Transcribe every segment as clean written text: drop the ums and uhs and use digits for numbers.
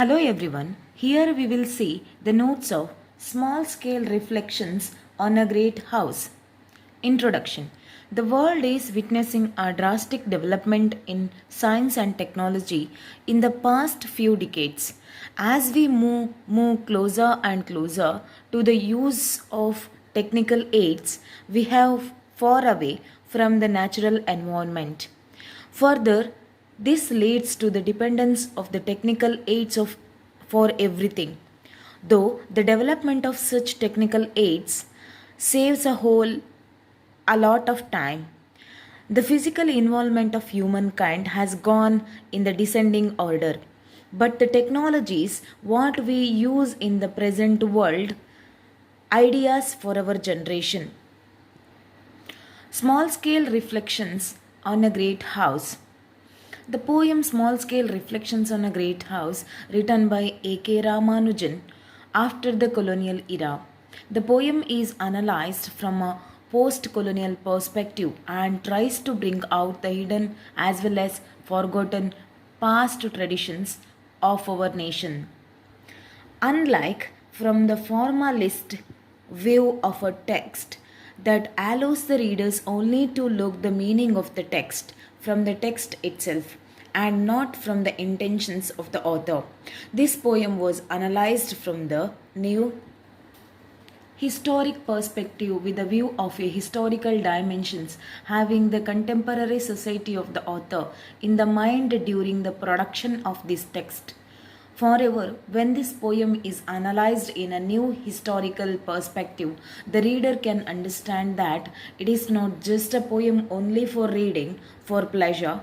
Hello everyone. Here we will see the notes of small scale reflections on a great house. Introduction. The world is witnessing a drastic development in science and technology in the past few decades. As we move closer and closer to the use of technical aids, we have far away from the natural environment. Further, this leads to the dependence of the technical aids for everything. Though the development of such technical aids saves a lot of time, the physical involvement of humankind has gone in the descending order. But the technologies what we use in the present world ideas for our generation. Small scale reflections on a great house. The poem Small Scale Reflections on a Great House, written by A.K. Ramanujan after the colonial era. The poem is analyzed from a post colonial perspective and tries to bring out the hidden as well as forgotten past traditions of our nation. Unlike from the formalist view of a text that allows the readers only to look the meaning of the text from the text itself and not from the intentions of the author. This poem was analyzed from the new historic perspective with a view of a historical dimensions having the contemporary society of the author in the mind during the production of this text. Moreover, when this poem is analyzed in a new historical perspective, the reader can understand that it is not just a poem only for reading, for pleasure,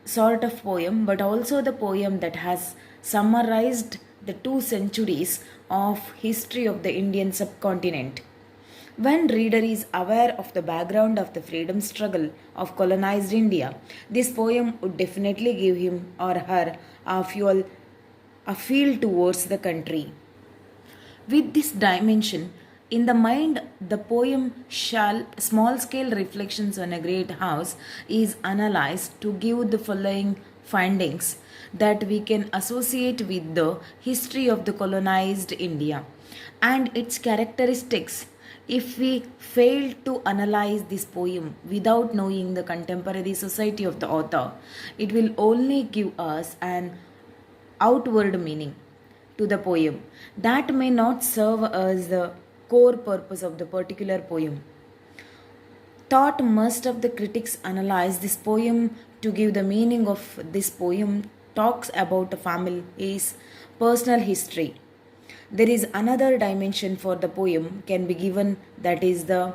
sort of poem, but also the poem that has summarized the 2 centuries of history of the Indian subcontinent. When reader is aware of the background of the freedom struggle of colonized India, this poem would definitely give him or her a feel towards the country. With this dimension in the mind, the poem Small Scale Reflections on a Great House is analyzed to give the following findings that we can associate with the history of the colonized India and its characteristics. If we fail to analyze this poem without knowing the contemporary society of the author, it will only give us an outward meaning to the poem that may not serve as the core purpose of the particular poem. Thought most of the critics analyze this poem to give the meaning of this poem talks about a family's personal history. There is another dimension for the poem can be given, that is the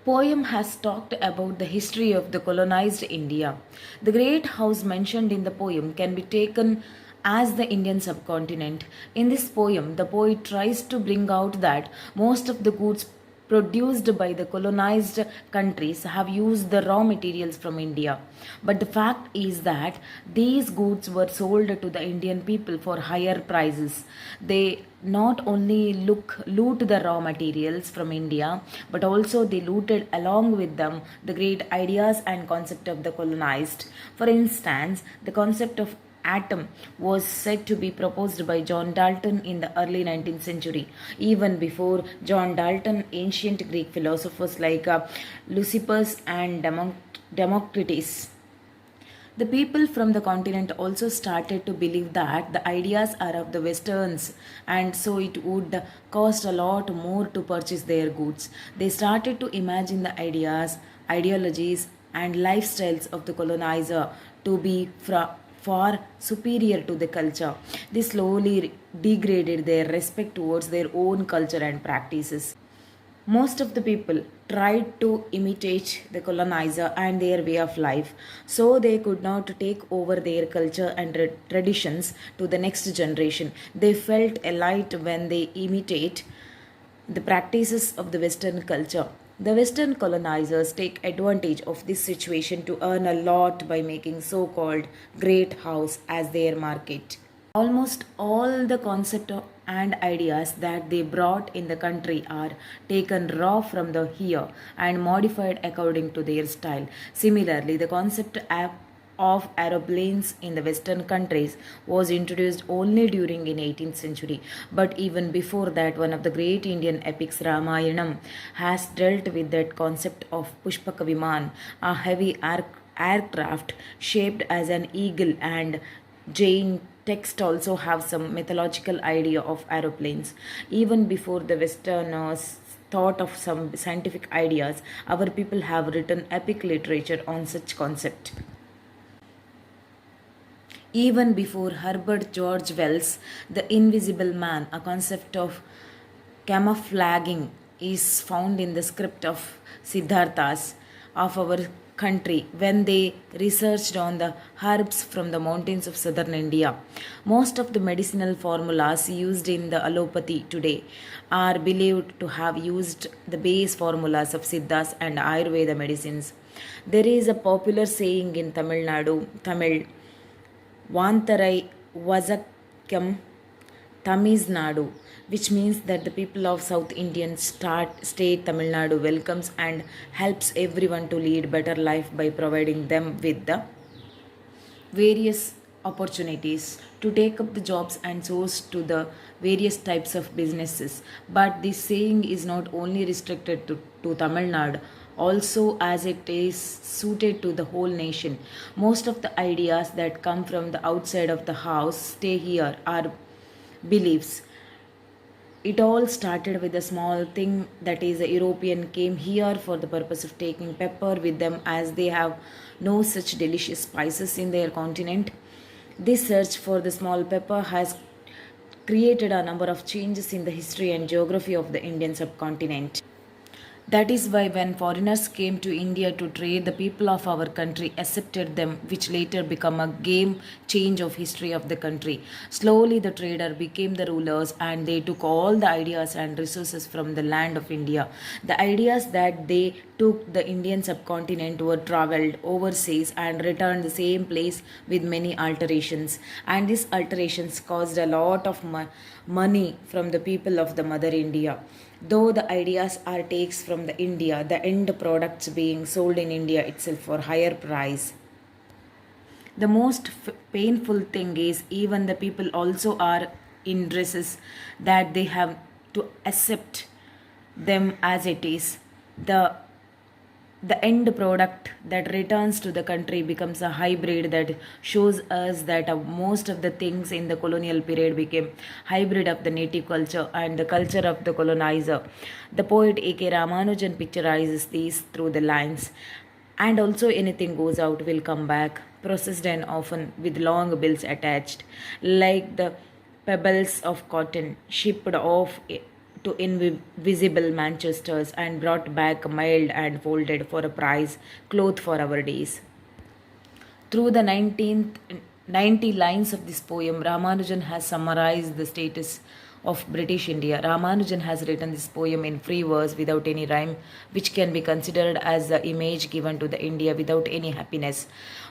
poem has talked about the history of the colonized India. The great house mentioned in the poem can be taken as the Indian subcontinent. In this poem, the poet tries to bring out that most of the goods produced by the colonized countries have used the raw materials from India. But the fact is that these goods were sold to the Indian people for higher prices. They not only loot the raw materials from India, but also they looted along with them the great ideas and concept of the colonized. For instance, the concept of atom was said to be proposed by John Dalton in the early 19th century. Even before John Dalton, ancient Greek philosophers like Lysippus and Democritus, the people from the continent also started to believe that the ideas are of the Westerns, and so it would cost a lot more to purchase their goods. They started to imagine the ideas, ideologies, and lifestyles of the colonizer to be far superior to the culture. They slowly degraded their respect towards their own culture and practices. Most of the people tried to imitate the colonizer and their way of life, so they could not take over their culture and traditions to the next generation. They felt elite when they imitate the practices of the Western culture. The Western colonizers take advantage of this situation to earn a lot by making so called great house as their market. Almost all the concept and ideas that they brought in the country are taken raw from the here and modified according to their style. Similarly, the concept of aeroplanes in the western countries was introduced only during in 18th century, but even before that one of the great Indian epics, Ramayanam, has dealt with that concept of Pushpaka Viman, a heavy aircraft shaped as an eagle, and Jain text also have some mythological idea of aeroplanes. Even before the Westerners thought of some scientific ideas, our people have written epic literature on such concept. Even before Herbert George Wells, The Invisible Man, a concept of camouflaging, is found in the script of Siddharthas of our country when they researched on the herbs from the mountains of southern India. Most of the medicinal formulas used in the allopathy today are believed to have used the base formulas of Siddhas and Ayurveda medicines. There is a popular saying in Tamil, Vantarai Vazakam Tamil Nadu, which means that the people of South Indian state Tamil Nadu welcomes and helps everyone to lead better life by providing them with the various opportunities to take up the jobs and source to the various types of businesses. But this saying is not only restricted to Tamil Nadu, also as it is suited to the whole nation. Most of the ideas that come from the outside of the house stay here are beliefs. It all started with a small thing, that is, a European came here for the purpose of taking pepper with them as they have no such delicious spices in their continent. This search for the small pepper has created a number of changes in the history and geography of the Indian subcontinent. That is why when foreigners came to India to trade, the people of our country accepted them, which later became a game change of history of the country. Slowly the trader became the rulers and they took all the ideas and resources from the land of India. The ideas that they took the Indian subcontinent were travelled overseas and returned the same place with many alterations. And these alterations caused a lot of money from the people of the mother India. Though the ideas are takes from the India, the end products being sold in India itself for higher price. The most painful thing is even the people also are in dresses that they have to accept them as it is. The end product that returns to the country becomes a hybrid that shows us that most of the things in the colonial period became hybrid of the native culture and the culture of the colonizer. The poet A.K.Ramanujan picturizes these through the lines. And also anything goes out will come back, processed and often with long bills attached, like the pebbles of cotton shipped off to invisible Manchesters and brought back mailed and folded for a price, cloth for our days. Through the 90 lines of this poem, Ramanujan has summarized the status of British India. Ramanujan has written this poem in free verse without any rhyme, which can be considered as the image given to the India without any happiness.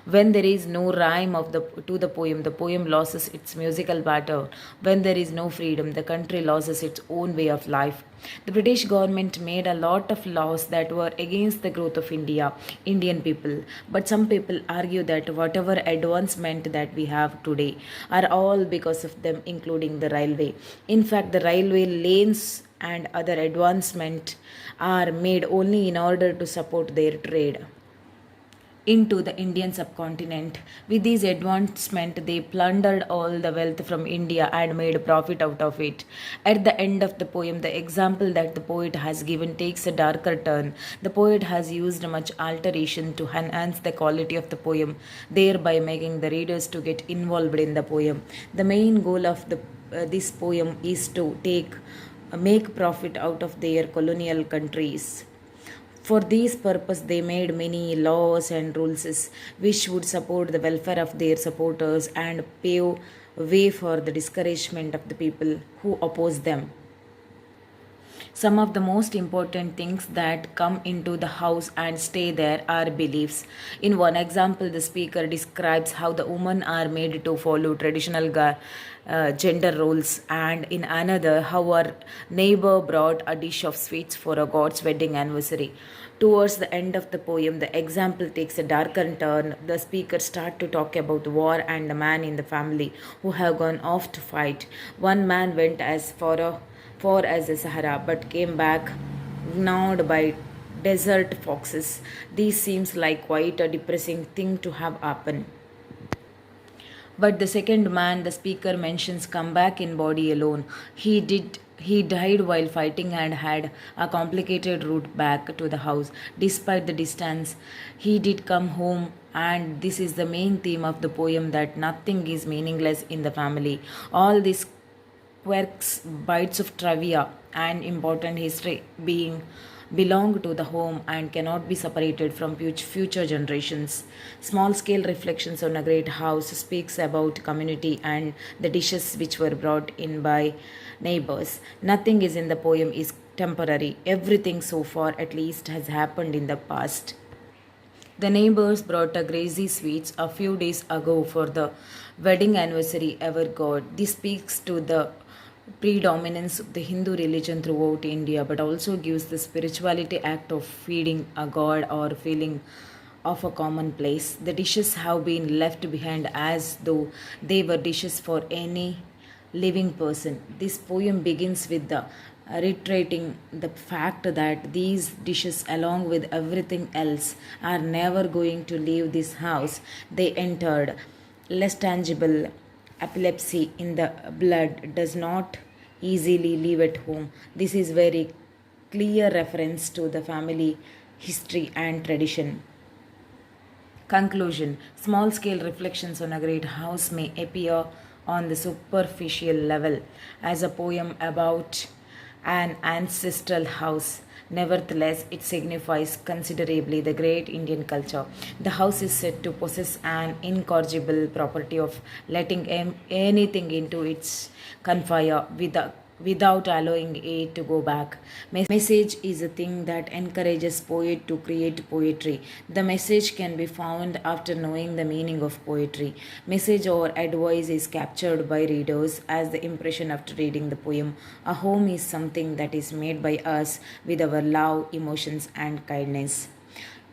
When there is no rhyme to the poem loses its musical pattern. When there is no freedom, the country loses its own way of life. The British government made a lot of laws that were against the growth of Indian people. But some people argue that whatever advancement that we have today are all because of them, including the railway. In fact, the railway lanes and other advancement are made only in order to support their trade into the Indian subcontinent. With these advancement, they plundered all the wealth from India and made profit out of it. At the end of the poem, the example that the poet has given takes a darker turn. The poet has used much alteration to enhance the quality of the poem, thereby making the readers to get involved in the poem. The main goal of this poem is to make profit out of their colonial countries. For this purpose, they made many laws and rules which would support the welfare of their supporters and pave way for the discouragement of the people who oppose them. Some of the most important things that come into the house and stay there are beliefs. In one example, the speaker describes how the women are made to follow traditional gender roles, and in another, how our neighbor brought a dish of sweets for a god's wedding anniversary. Towards the end of the poem, the example takes a darker turn. The speaker starts to talk about war and the man in the family who have gone off to fight. One man went as far as the Sahara, but came back gnawed by desert foxes. This seems like quite a depressing thing to have happen. But the second man the speaker mentions come back in body alone. He died while fighting and had a complicated route back to the house. Despite the distance, he did come home, and this is the main theme of the poem that nothing is meaningless in the family. All these quirks, bites of trivia, and important history being belong to the home and cannot be separated from future generations. Small scale reflections on a great house speaks about community and the dishes which were brought in by neighbors. Nothing is in the poem is temporary. Everything so far at least has happened in the past. The neighbors brought a crazy sweets a few days ago for the wedding anniversary ever got. This speaks to the predominance of the Hindu religion throughout India, but also gives the spirituality act of feeding a god or feeling of a common place. The dishes have been left behind as though they were dishes for any living person. This poem begins with the reiterating the fact that these dishes, along with everything else, are never going to leave this house they entered. Less tangible epilepsy in the blood does not easily leave at home. This is very clear reference to the family history and tradition. Conclusion. Small scale reflections on a great house may appear on the superficial level as a poem about an ancestral house. Nevertheless, it signifies considerably the great Indian culture. The house is said to possess an incorrigible property of letting anything into its confine without allowing it to go back. Message is a thing that encourages poet to create poetry. The message can be found after knowing the meaning of poetry. Message or advice is captured by readers as the impression after reading the poem. A home is something that is made by us with our love, emotions, and kindness.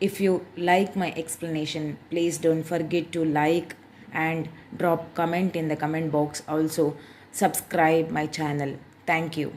If you like my explanation, please don't forget to like and drop comment in the comment box. Also, subscribe my channel. Thank you.